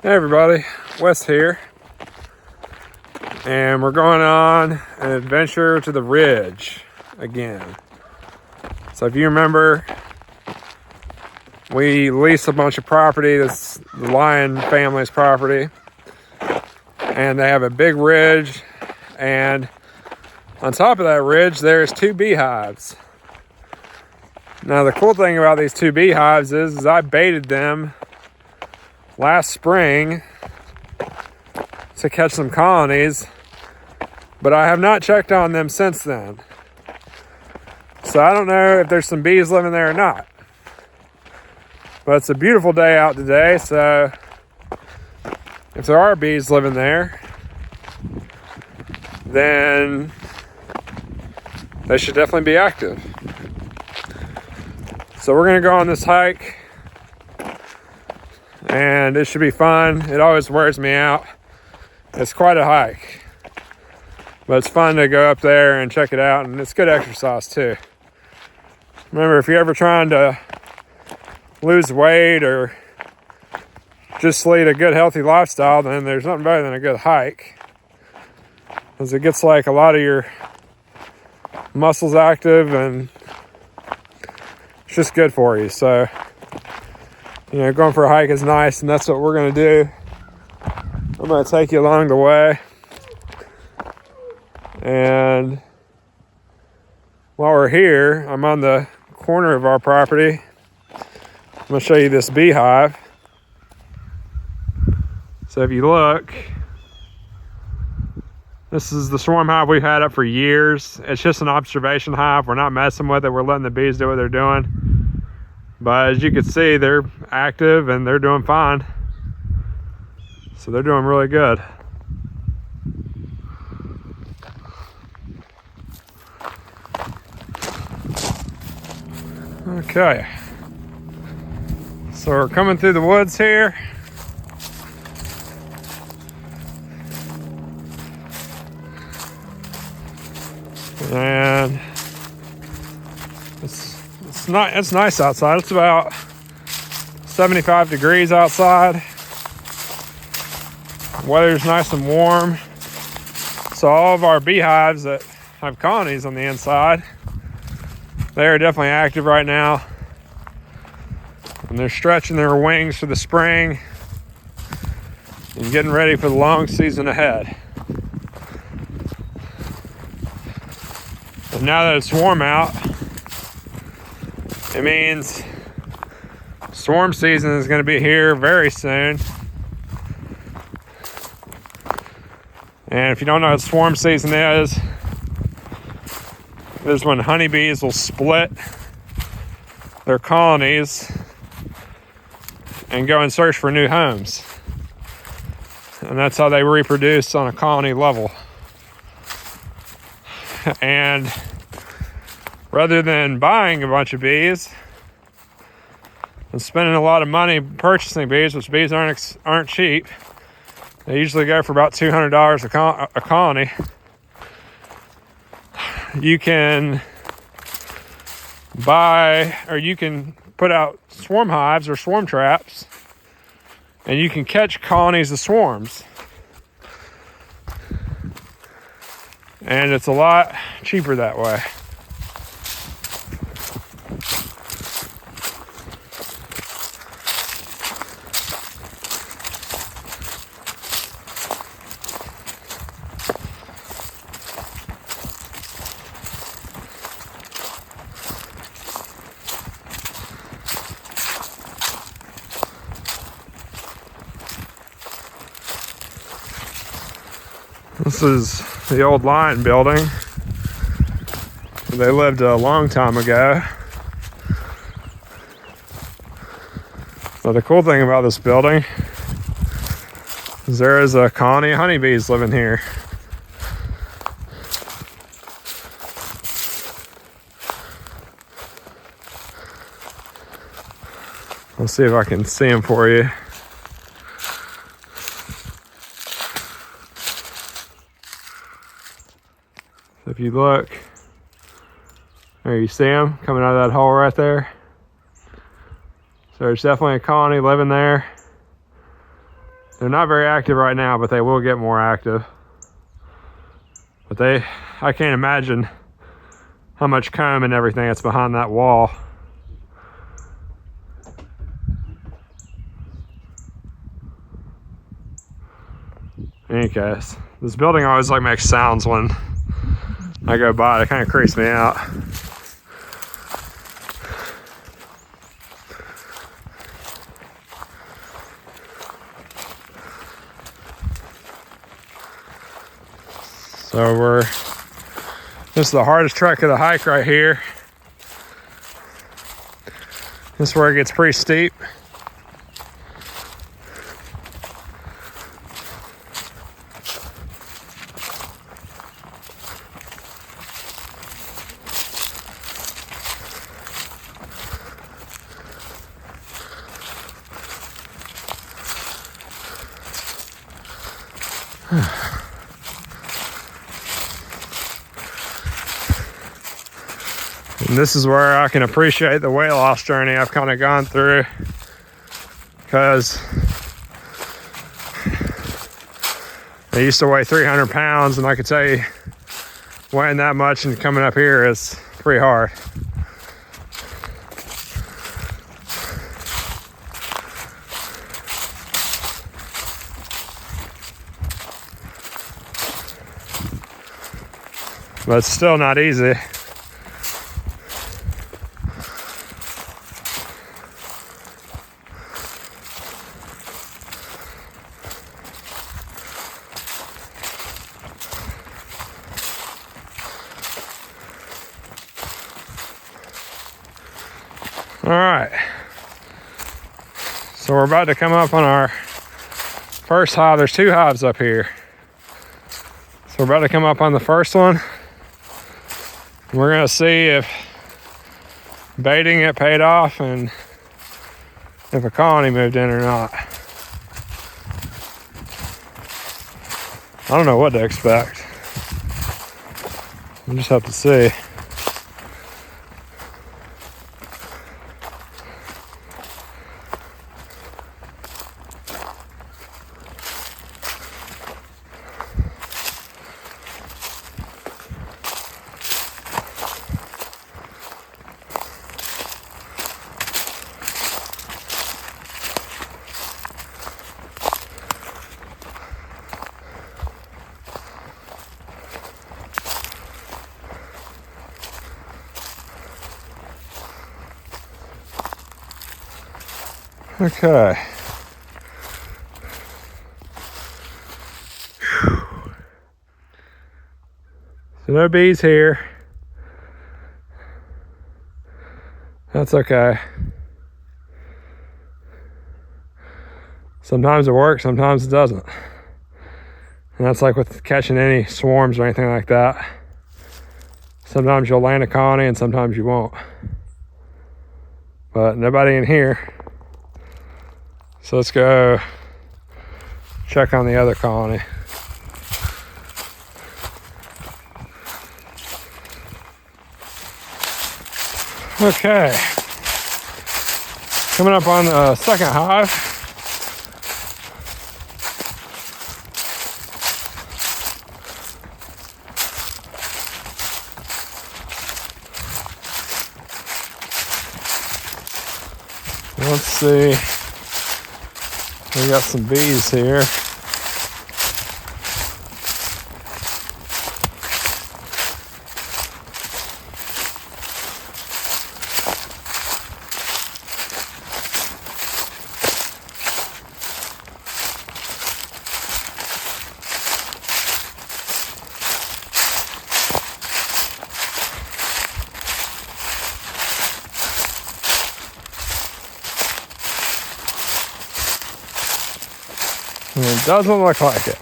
Hey everybody, Wes here, and we're going on an adventure to the ridge again. So if you remember, we leased a bunch of property. That's the Lion family's property, and they have a big ridge, and on top of that ridge there's 2 beehives. Now the cool thing about these 2 beehives is I baited them last spring to catch some colonies, but I have not checked on them since then. So I don't know if there's some bees living there or not. But it's a beautiful day out today, so if there are bees living there, then they should definitely be active. So we're gonna go on this hike, and it should be fun. It always wears me out. It's quite a hike, but it's fun to go up there and check it out, and it's good exercise too. Remember, if you're ever trying to lose weight or just lead a good healthy lifestyle, then there's nothing better than a good hike, because it gets like a lot of your muscles active and it's just good for you. So you know, going for a hike is nice, and that's what we're going to do. I'm going to take you along the way. And while we're here, I'm on the corner of our property. I'm going to show you this beehive. So if you look, this is the swarm hive we've had up for years. It's just an observation hive. We're not messing with it. We're letting the bees do what they're doing. But as you can see, they're active and they're doing fine. So they're doing really good. Okay. So we're coming through the woods here. And it's nice outside. It's about 75 degrees outside. Weather's nice and warm. So all of our beehives that have colonies on the inside, they are definitely active right now. And they're stretching their wings for the spring and getting ready for the long season ahead. And now that it's warm out, it means swarm season is going to be here very soon. And if you don't know what swarm season is when honeybees will split their colonies and go and search for new homes. And that's how they reproduce on a colony level. And rather than buying a bunch of bees and spending a lot of money purchasing bees, which bees aren't cheap, they usually go for about $200 a colony. You can buy, or you can put out swarm hives or swarm traps, and you can catch colonies of swarms. And it's a lot cheaper that way. This is the old Lion building. They lived a long time ago. So the cool thing about this building is there is a colony of honeybees living here. Let's see if I can see them for you. So if you look, there you see them coming out of that hole right there. So there's definitely a colony living there. They're not very active right now, but they will get more active. But I can't imagine how much comb and everything that's behind that wall. In any case, this building always like makes sounds when I go by. It kind of creeps me out. So this is the hardest trek of the hike right here. This is where it gets pretty steep. And this is where I can appreciate the weight loss journey I've kind of gone through, because I used to weigh 300 pounds, and I could tell you weighing that much and coming up here is pretty hard. But it's still not easy. All right, so we're about to come up on our first hive. There's 2 hives up here. So we're about to come up on the first one. We're gonna see if baiting it paid off and if a colony moved in or not. I don't know what to expect. We'll just have to see. Okay. So no bees here. That's okay. Sometimes it works, sometimes it doesn't. And that's like with catching any swarms or anything like that. Sometimes you'll land a colony and sometimes you won't. But nobody in here. So let's go check on the other colony. Okay. Coming up on the second hive. Let's see. We got some bees here. It doesn't look like it.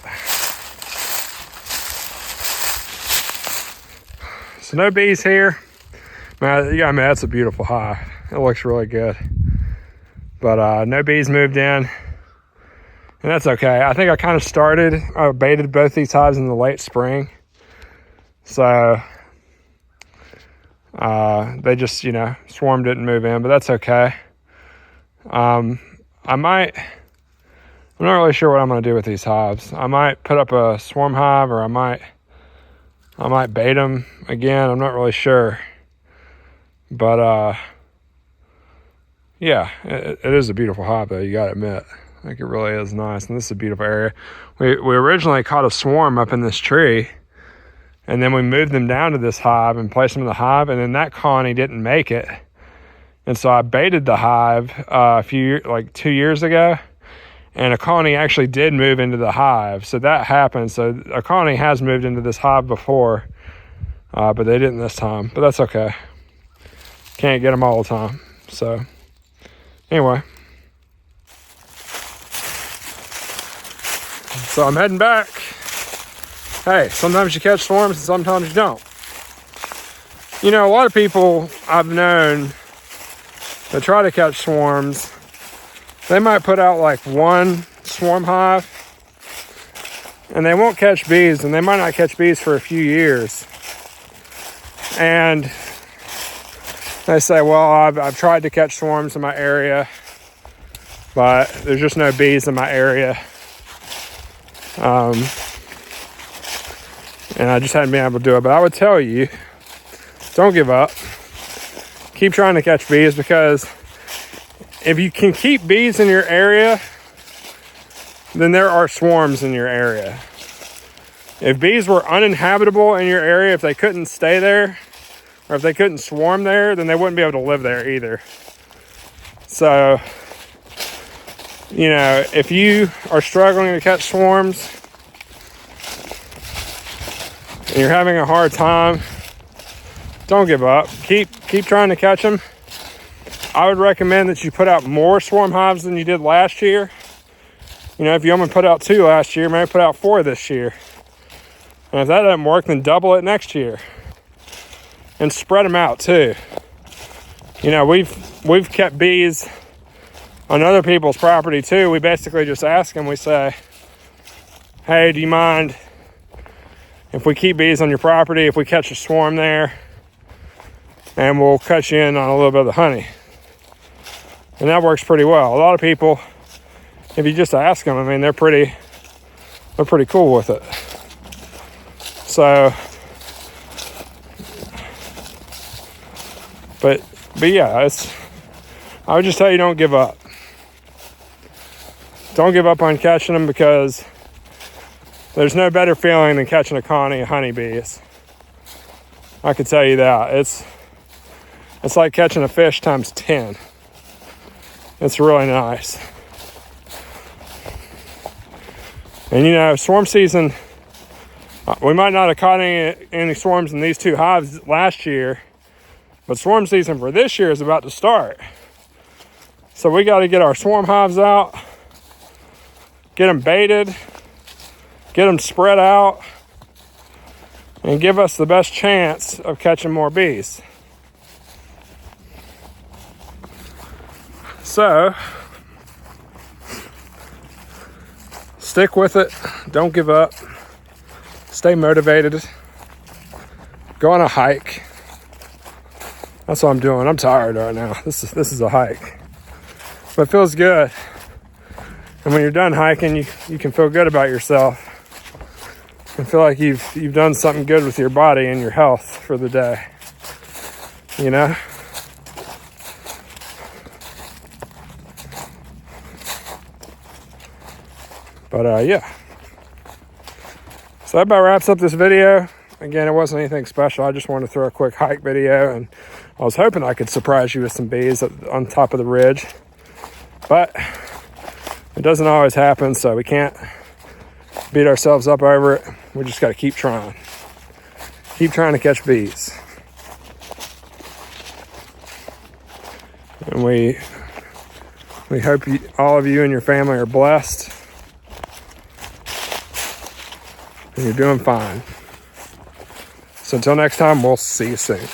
So no bees here. Man, yeah, I mean, that's a beautiful hive. It looks really good. But no bees moved in. And that's okay. I think I baited both these hives in the late spring. So they just, swarm didn't move in, but that's okay. I might I'm not really sure what I'm going to do with these hives. I might put up a swarm hive, or I might bait them again. I'm not really sure. But yeah, it is a beautiful hive though, you gotta admit. I think it really is nice, and this is a beautiful area. We originally caught a swarm up in this tree, and then we moved them down to this hive and placed them in the hive, and then that colony didn't make it. And so I baited the hive like 2 years ago, and a colony actually did move into the hive. So that happened. So a colony has moved into this hive before, but they didn't this time. But that's okay. Can't get them all the time. So anyway. So I'm heading back. Hey, sometimes you catch swarms and sometimes you don't. You know, a lot of people I've known that try to catch swarms, they might put out like one swarm hive and they won't catch bees, and they might not catch bees for a few years. And they say, well, I've tried to catch swarms in my area, but there's just no bees in my area. And I just hadn't been able to do it. But I would tell you, don't give up. Keep trying to catch bees, because if you can keep bees in your area, then there are swarms in your area. If bees were uninhabitable in your area, if they couldn't stay there, or if they couldn't swarm there, then they wouldn't be able to live there either. So, you know, if you are struggling to catch swarms and you're having a hard time, don't give up. Keep trying to catch them. I would recommend that you put out more swarm hives than you did last year. You know, if you only put out 2 last year, maybe put out 4 this year. And if that doesn't work, then double it next year. And spread them out too. You know, we've kept bees on other people's property too. We basically just ask them, we say, hey, do you mind if we keep bees on your property, if we catch a swarm there, and we'll cut you in on a little bit of the honey. And that works pretty well. A lot of people, if you just ask them, I mean, they're pretty cool with it. So, but yeah, I would just tell you, don't give up. Don't give up on catching them, because there's no better feeling than catching a colony of honeybees. I can tell you that. It's like catching a fish times 10. It's really nice. And you know, swarm season, we might not have caught any swarms in these 2 hives last year, but swarm season for this year is about to start. So we got to get our swarm hives out, get them baited, get them spread out, and give us the best chance of catching more bees. So, stick with it. Don't give up. Stay motivated. Go on a hike. That's what I'm doing. I'm tired right now. This is a hike, but it feels good. And when you're done hiking, you can feel good about yourself and feel like you've done something good with your body and your health for the day. You know? But yeah. So that about wraps up this video. Again, it wasn't anything special. I just wanted to throw a quick hike video, and I was hoping I could surprise you with some bees on top of the ridge. But it doesn't always happen, so we can't beat ourselves up over it. We just got to keep trying. Keep trying to catch bees. And we hope all of you and your family are blessed. And you're doing fine. So until next time, we'll see you soon.